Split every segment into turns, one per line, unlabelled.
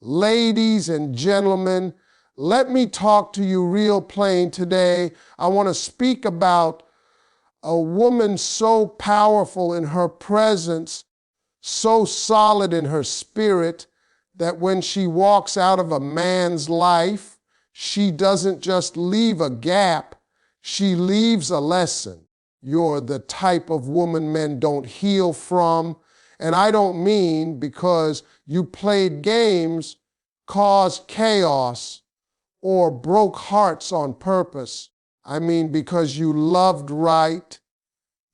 Ladies and gentlemen, let me talk to you real plain today. I want to speak about a woman so powerful in her presence, so solid in her spirit, that when she walks out of a man's life, she doesn't just leave a gap, she leaves a lesson. You're the type of woman men don't heal from. And I don't mean because you played games, caused chaos, or broke hearts on purpose. I mean because you loved right,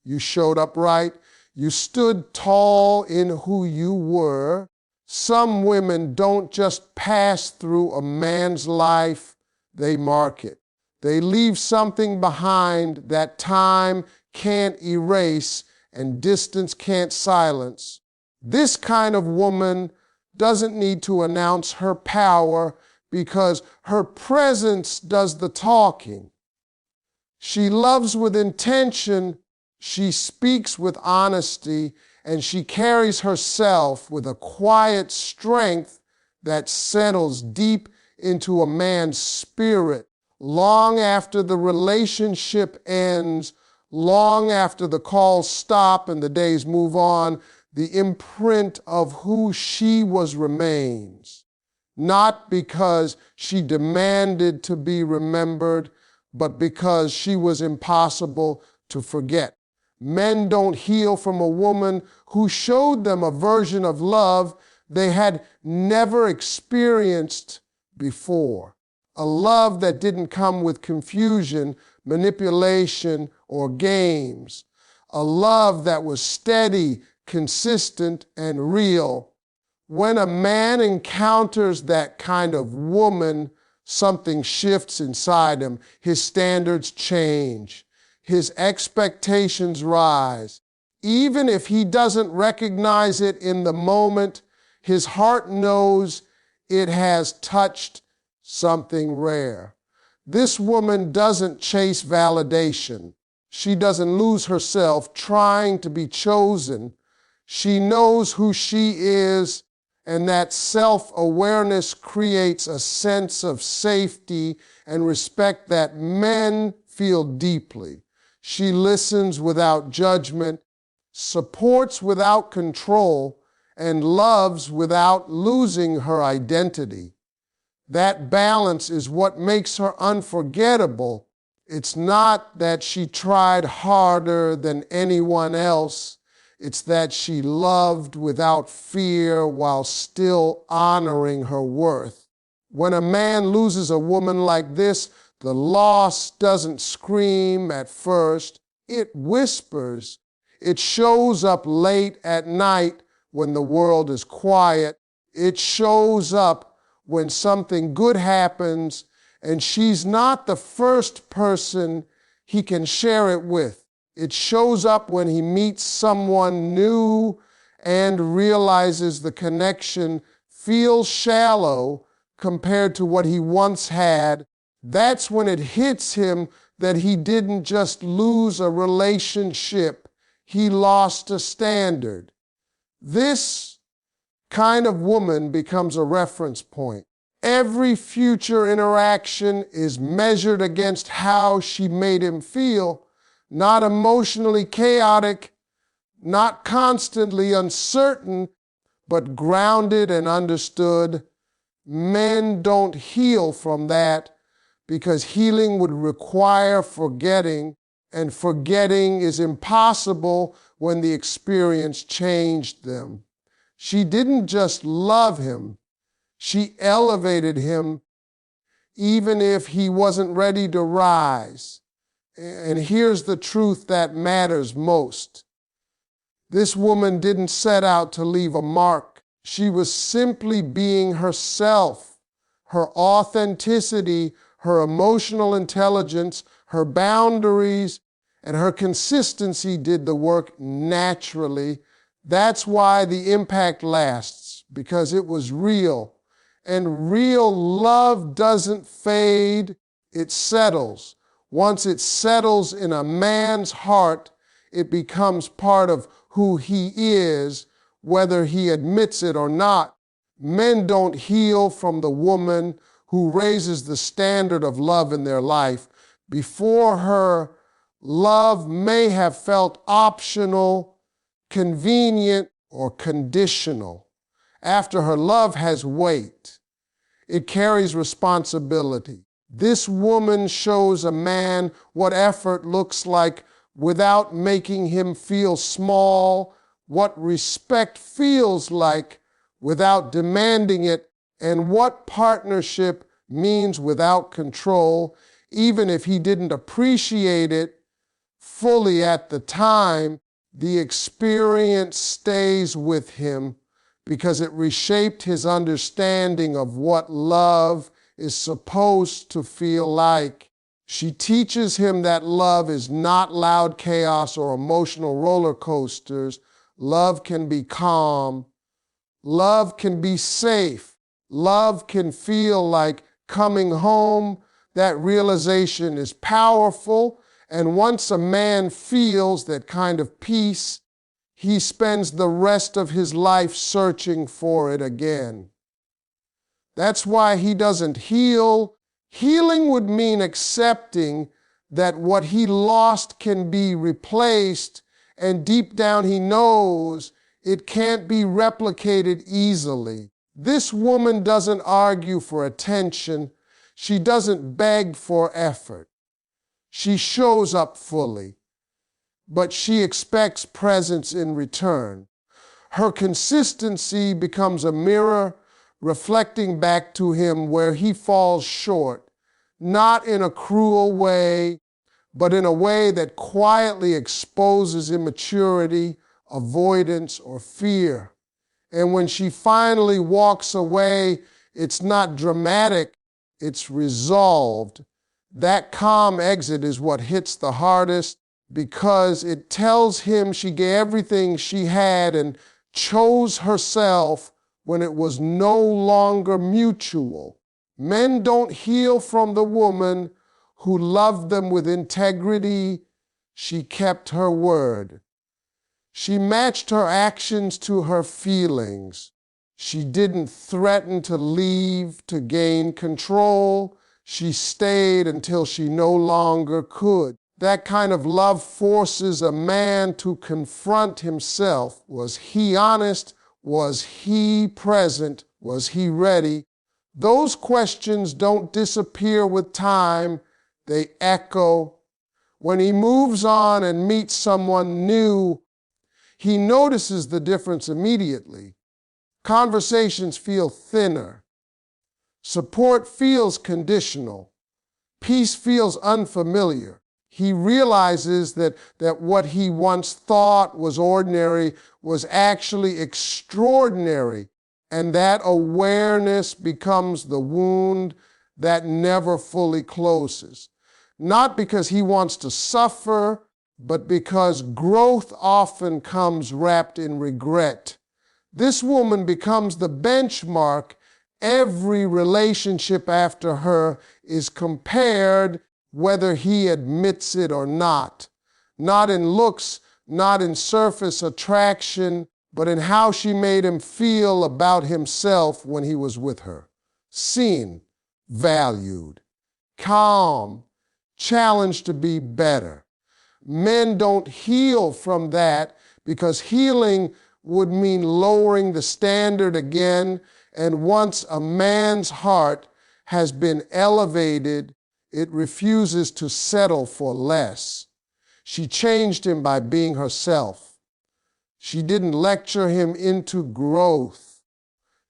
you showed up right, you stood tall in who you were. Some women don't just pass through a man's life, they mark it. They leave something behind that time can't erase and distance can't silence. This kind of woman doesn't need to announce her power because her presence does the talking. She loves with intention, she speaks with honesty, and she carries herself with a quiet strength that settles deep into a man's spirit. Long after the relationship ends, long after the calls stop and the days move on, the imprint of who she was remains. Not because she demanded to be remembered, but because she was impossible to forget. Men don't heal from a woman who showed them a version of love they had never experienced before. A love that didn't come with confusion, manipulation, or games. A love that was steady, consistent, and real. When a man encounters that kind of woman, something shifts inside him. His standards change. His expectations rise. Even if he doesn't recognize it in the moment, his heart knows it has touched something rare. This woman doesn't chase validation. She doesn't lose herself trying to be chosen. She knows who she is, and that self-awareness creates a sense of safety and respect that men feel deeply. She listens without judgment, supports without control, and loves without losing her identity. That balance is what makes her unforgettable. It's not that she tried harder than anyone else. It's that she loved without fear while still honoring her worth. When a man loses a woman like this, the loss doesn't scream at first. It whispers. It shows up late at night when the world is quiet. It shows up when something good happens and she's not the first person he can share it with. It shows up when he meets someone new and realizes the connection feels shallow compared to what he once had. That's when it hits him that he didn't just lose a relationship, he lost a standard. This kind of woman becomes a reference point. Every future interaction is measured against how she made him feel, not emotionally chaotic, not constantly uncertain, but grounded and understood. Men don't heal from that because healing would require forgetting, and forgetting is impossible when the experience changed them. She didn't just love him, she elevated him even if he wasn't ready to rise. And here's the truth that matters most. This woman didn't set out to leave a mark. She was simply being herself. Her authenticity, her emotional intelligence, her boundaries, and her consistency did the work naturally. That's why the impact lasts, because it was real. And real love doesn't fade, it settles. Once it settles in a man's heart, it becomes part of who he is, whether he admits it or not. Men don't heal from the woman who raises the standard of love in their life. Before her, love may have felt optional, convenient, or conditional. After her, love has weight. It carries responsibility. This woman shows a man what effort looks like without making him feel small, what respect feels like without demanding it, and what partnership means without control. Even if he didn't appreciate it fully at the time, the experience stays with him because it reshaped his understanding of what love is supposed to feel like. She teaches him that love is not loud chaos or emotional roller coasters. Love can be calm. Love can be safe. Love can feel like coming home. That realization is powerful. And once a man feels that kind of peace, he spends the rest of his life searching for it again. That's why he doesn't heal. Healing would mean accepting that what he lost can be replaced, and deep down he knows it can't be replicated easily. This woman doesn't argue for attention. She doesn't beg for effort. She shows up fully, but she expects presence in return. Her consistency becomes a mirror reflecting back to him where he falls short, not in a cruel way, but in a way that quietly exposes immaturity, avoidance, or fear. And when she finally walks away, it's not dramatic, it's resolved. That calm exit is what hits the hardest because it tells him she gave everything she had and chose herself when it was no longer mutual. Men don't heal from the woman who loved them with integrity. She kept her word. She matched her actions to her feelings. She didn't threaten to leave to gain control. She stayed until she no longer could. That kind of love forces a man to confront himself. Was he honest? Was he present? Was he ready? Those questions don't disappear with time. They echo. When he moves on and meets someone new, he notices the difference immediately. Conversations feel thinner. Support feels conditional. Peace feels unfamiliar. He realizes that what he once thought was ordinary was actually extraordinary, and that awareness becomes the wound that never fully closes. Not because he wants to suffer, but because growth often comes wrapped in regret. This woman becomes the benchmark. Every relationship after her is compared, whether he admits it or not. Not in looks, not in surface attraction, but in how she made him feel about himself when he was with her. Seen, valued, calm, challenged to be better. Men don't heal from that because healing would mean lowering the standard again. And once a man's heart has been elevated, it refuses to settle for less. She changed him by being herself. She didn't lecture him into growth.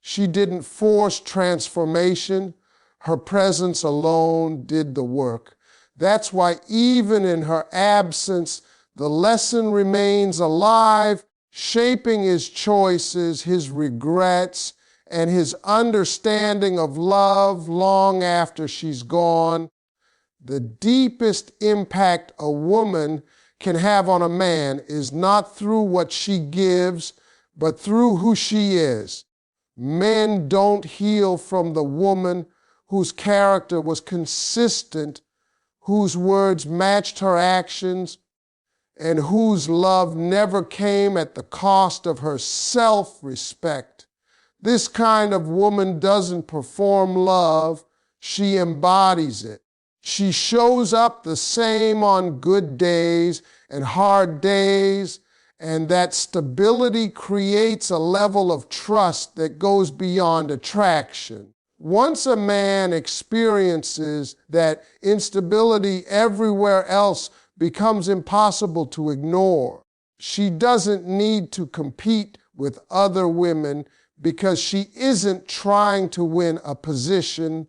She didn't force transformation. Her presence alone did the work. That's why even in her absence, the lesson remains alive, shaping his choices, his regrets, and his understanding of love long after she's gone. The deepest impact a woman can have on a man is not through what she gives, but through who she is. Men don't heal from the woman whose character was consistent, whose words matched her actions, and whose love never came at the cost of her self-respect. This kind of woman doesn't perform love, she embodies it. She shows up the same on good days and hard days, and that stability creates a level of trust that goes beyond attraction. Once a man experiences that instability everywhere else becomes impossible to ignore. She doesn't need to compete with other women because she isn't trying to win a position.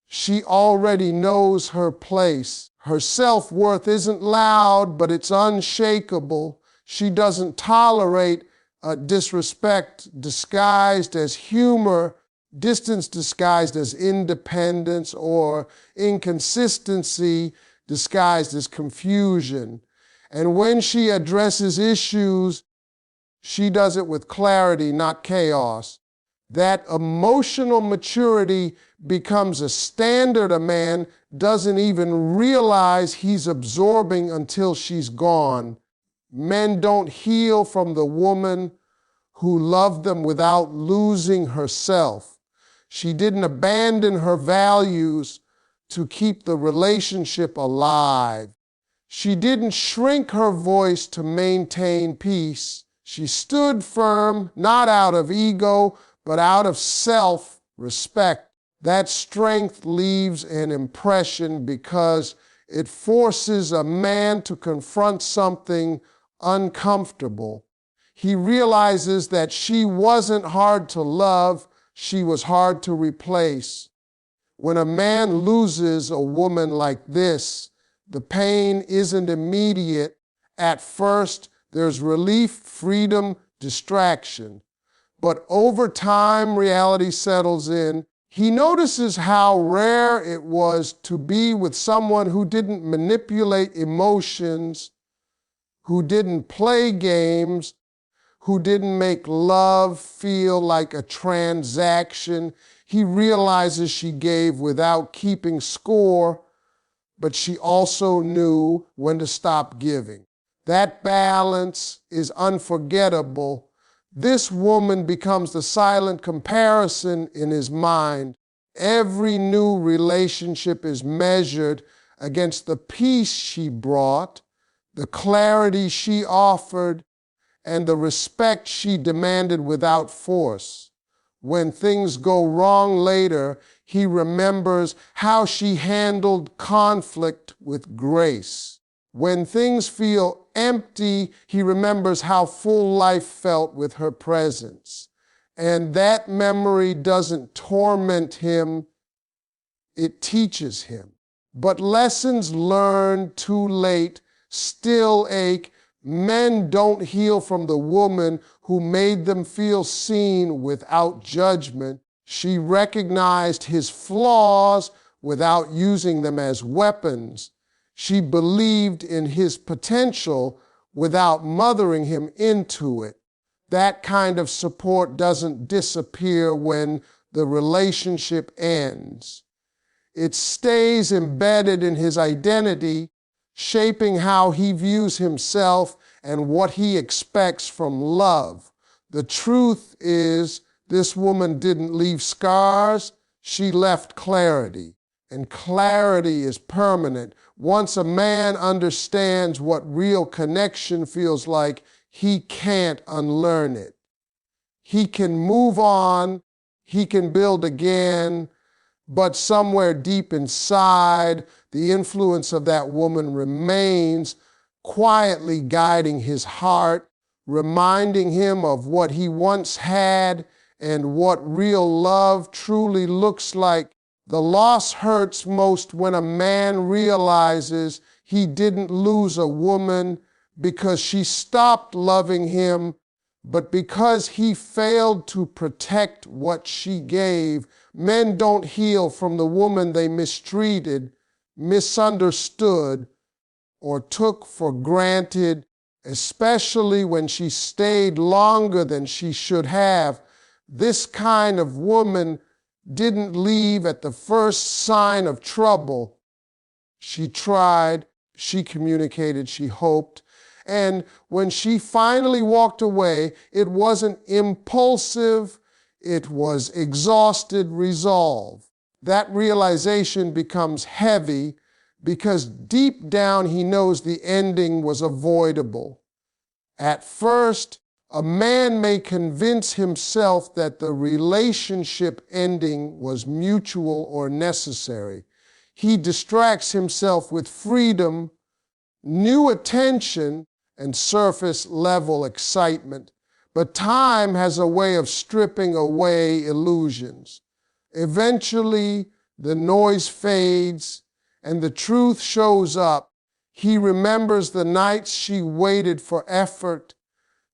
She already knows her place. Her self-worth isn't loud, but it's unshakable. She doesn't tolerate disrespect disguised as humor, distance disguised as independence, or inconsistency disguised as confusion. And when she addresses issues, she does it with clarity, not chaos. That emotional maturity becomes a standard a man doesn't even realize he's absorbing until she's gone. Men don't heal from the woman who loved them without losing herself. She didn't abandon her values to keep the relationship alive. She didn't shrink her voice to maintain peace. She stood firm, not out of ego, but out of self-respect. That strength leaves an impression because it forces a man to confront something uncomfortable. He realizes that she wasn't hard to love, she was hard to replace. When a man loses a woman like this, the pain isn't immediate. At first, there's relief, freedom, distraction. But over time, reality settles in. He notices how rare it was to be with someone who didn't manipulate emotions, who didn't play games, who didn't make love feel like a transaction. He realizes she gave without keeping score, but she also knew when to stop giving. That balance is unforgettable. This woman becomes the silent comparison in his mind. Every new relationship is measured against the peace she brought, the clarity she offered, and the respect she demanded without force. When things go wrong later, he remembers how she handled conflict with grace. When things feel empty, he remembers how full life felt with her presence. And that memory doesn't torment him, it teaches him. But lessons learned too late still ache. Men don't heal from the woman who made them feel seen without judgment. She recognized his flaws without using them as weapons. She believed in his potential without mothering him into it. That kind of support doesn't disappear when the relationship ends. It stays embedded in his identity, shaping how he views himself and what he expects from love. The truth is, this woman didn't leave scars, she left clarity. And clarity is permanent. Once a man understands what real connection feels like, he can't unlearn it. He can move on, he can build again, but somewhere deep inside, the influence of that woman remains, quietly guiding his heart, reminding him of what he once had and what real love truly looks like. The loss hurts most when a man realizes he didn't lose a woman because she stopped loving him, but because he failed to protect what she gave. Men don't heal from the woman they mistreated, misunderstood, or took for granted, especially when she stayed longer than she should have. This kind of woman didn't leave at the first sign of trouble. She tried, she communicated, she hoped. And when she finally walked away, it wasn't impulsive, It was exhausted resolve. That realization becomes heavy because deep down he knows the ending was avoidable. At first, a man may convince himself that the relationship ending was mutual or necessary. He distracts himself with freedom, new attention, and surface level excitement. But time has a way of stripping away illusions. Eventually, the noise fades and the truth shows up. He remembers the nights she waited for effort,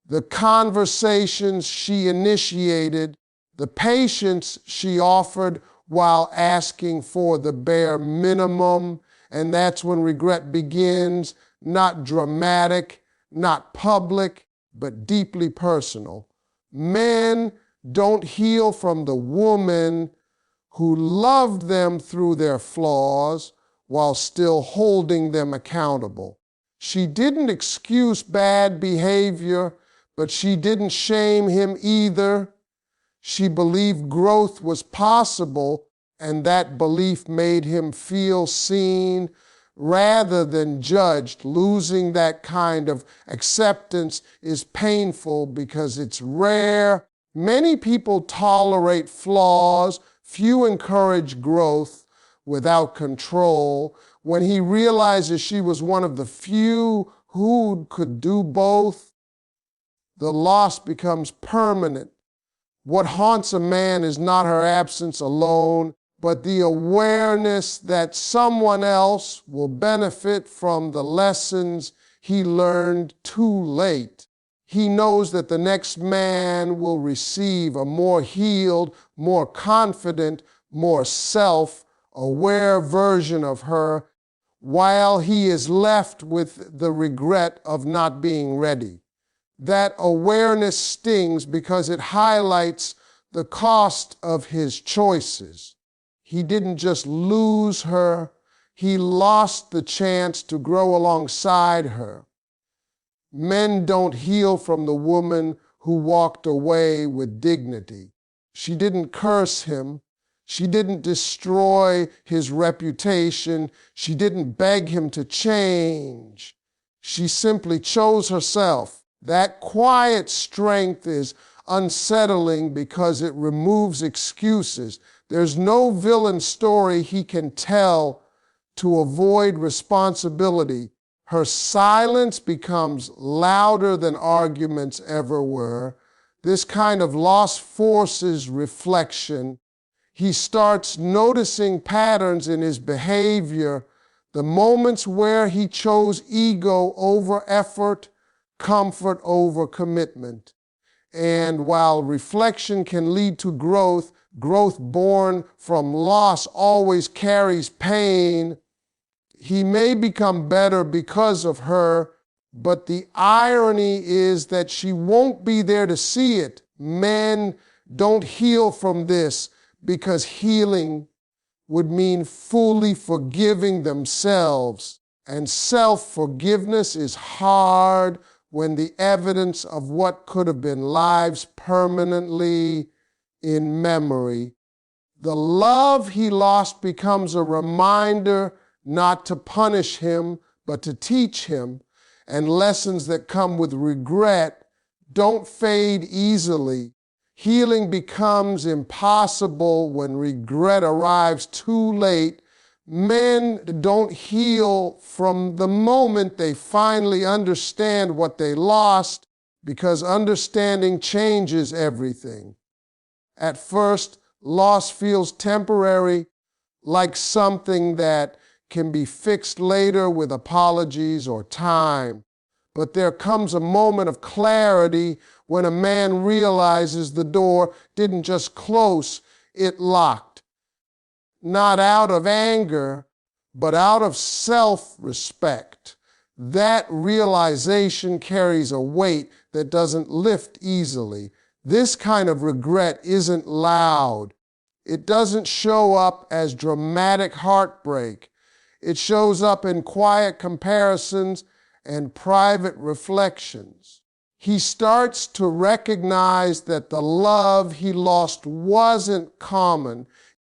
the conversations she initiated, the patience she offered while asking for the bare minimum. And that's when regret begins, not dramatic, not public, but deeply personal. Men don't heal from the woman who loved them through their flaws while still holding them accountable. She didn't excuse bad behavior, but she didn't shame him either. She believed growth was possible, and that belief made him feel seen rather than judged. Losing that kind of acceptance is painful because it's rare. Many people tolerate flaws. Few encourage growth without control. When he realizes she was one of the few who could do both, the loss becomes permanent. What haunts a man is not her absence alone, but the awareness that someone else will benefit from the lessons he learned too late. He knows that the next man will receive a more healed, more confident, more self-aware version of her, while he is left with the regret of not being ready. That awareness stings because it highlights the cost of his choices. He didn't just lose her, he lost the chance to grow alongside her. Men don't heal from the woman who walked away with dignity. She didn't curse him. She didn't destroy his reputation. She didn't beg him to change. She simply chose herself. That quiet strength is unsettling because it removes excuses. There's no villain story he can tell to avoid responsibility. Her silence becomes louder than arguments ever were. This kind of loss forces reflection. He starts noticing patterns in his behavior, the moments where he chose ego over effort, comfort over commitment. And while reflection can lead to growth, growth born from loss always carries pain. He may become better because of her, but the irony is that she won't be there to see it. Men don't heal from this because healing would mean fully forgiving themselves. And self-forgiveness is hard when the evidence of what could have been lives permanently in memory. The love he lost becomes a reminder not to punish him, but to teach him. And lessons that come with regret don't fade easily. Healing becomes impossible when regret arrives too late. Men don't heal from the moment they finally understand what they lost, because understanding changes everything. At first, loss feels temporary, like something that can be fixed later with apologies or time. But there comes a moment of clarity when a man realizes the door didn't just close, it locked. Not out of anger, but out of self-respect. That realization carries a weight that doesn't lift easily. This kind of regret isn't loud. It doesn't show up as dramatic heartbreak. It shows up in quiet comparisons and private reflections. he starts to recognize that the love he lost wasn't common.